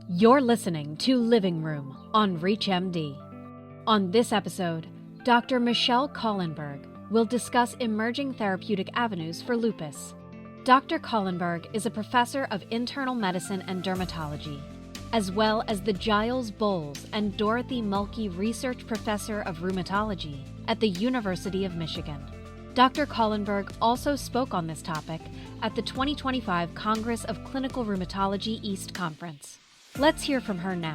You're listening to Living Room on ReachMD. On this episode, Dr. Michelle Kahlenberg will discuss emerging therapeutic avenues for lupus. Dr. Kahlenberg is a professor of internal medicine and dermatology, as well as the Giles, Boles, and Dorothy Mulkey Research Professor of Rheumatology at the University of Michigan. Dr. Kahlenberg also spoke on this topic at the 2025 Congress of Clinical Rheumatology East Conference. Let's hear from her now.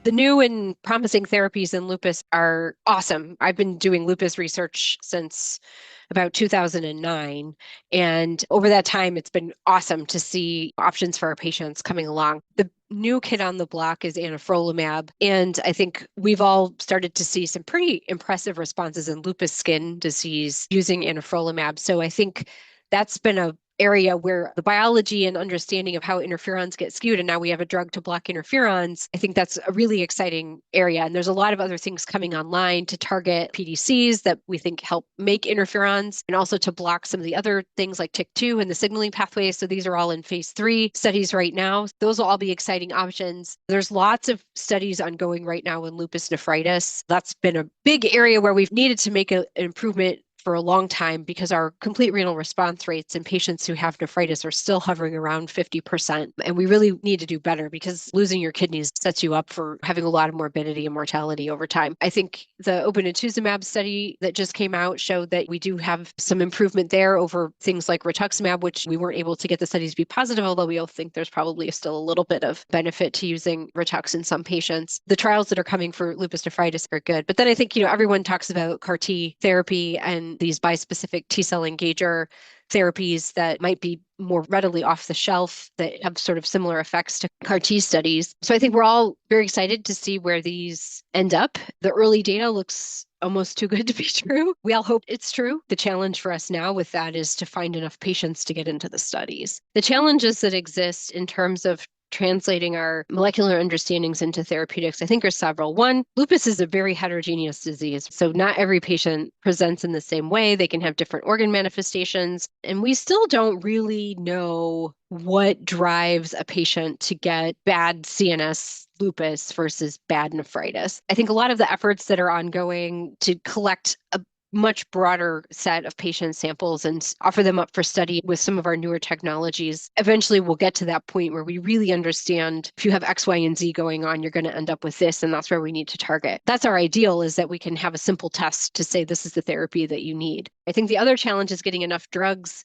The new and promising therapies in lupus are awesome. I've been doing lupus research since about 2009. And over that time, it's been awesome to see options for our patients coming along. The new kid on the block is anifrolumab. And I think we've all started to see some pretty impressive responses in lupus skin disease using anifrolumab. So I think that's been a area where the biology and understanding of how interferons get skewed, and now we have a drug to block interferons. I think that's a really exciting area. And there's a lot of other things coming online to target PDCs that we think help make interferons, and also to block some of the other things like TYK2 and the signaling pathways. So these are all in phase 3 studies right now. Those will all be exciting options. There's lots of studies ongoing right now in lupus nephritis. That's been a big area where we've needed to make an improvement for a long time because our complete renal response rates in patients who have nephritis are still hovering around 50%. And we really need to do better because losing your kidneys sets you up for having a lot of morbidity and mortality over time. I think the obinutuzumab study that just came out showed that we do have some improvement there over things like rituximab, which we weren't able to get the studies to be positive, although we all think there's probably still a little bit of benefit to using Ritux in some patients. The trials that are coming for lupus nephritis are good. But then I think, everyone talks about CAR T therapy and these bispecific T-cell engager therapies that might be more readily off the shelf that have sort of similar effects to CAR T studies. So I think we're all very excited to see where these end up. The early data looks almost too good to be true. We all hope it's true. The challenge for us now with that is to find enough patients to get into the studies. The challenges that exist in terms of translating our molecular understandings into therapeutics, I think are several. One, lupus is a very heterogeneous disease. So not every patient presents in the same way. They can have different organ manifestations. And we still don't really know what drives a patient to get bad CNS lupus versus bad nephritis. I think a lot of the efforts that are ongoing to collect a much broader set of patient samples and offer them up for study with some of our newer technologies. Eventually, we'll get to that point where we really understand if you have X, Y, and Z going on, you're going to end up with this, and that's where we need to target. That's our ideal, is that we can have a simple test to say this is the therapy that you need. I think the other challenge is getting enough drugs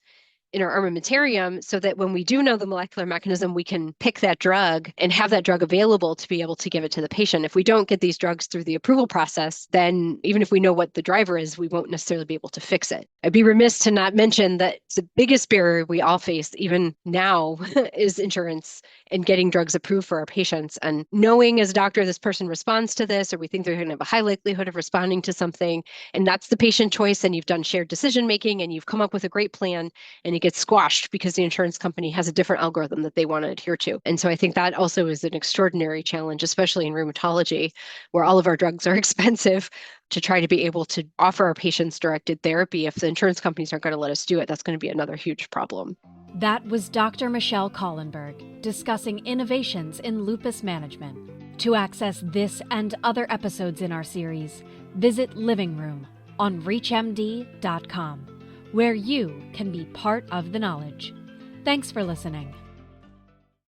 in our armamentarium so that when we do know the molecular mechanism, we can pick that drug and have that drug available to be able to give it to the patient. If we don't get these drugs through the approval process, then even if we know what the driver is, we won't necessarily be able to fix it. I'd be remiss to not mention that the biggest barrier we all face, even now, is insurance and getting drugs approved for our patients. And knowing as a doctor, this person responds to this, or we think they're going to have a high likelihood of responding to something, and that's the patient choice, and you've done shared decision making, and you've come up with a great plan, and it gets squashed because the insurance company has a different algorithm that they want to adhere to. And so I think that also is an extraordinary challenge, especially in rheumatology, where all of our drugs are expensive, to try to be able to offer our patients directed therapy. If the insurance companies aren't going to let us do it, that's going to be another huge problem. That was Dr. Michelle Kahlenberg discussing innovations in lupus management. To access this and other episodes in our series, visit Living Room on ReachMD.com, where you can be part of the knowledge. Thanks for listening.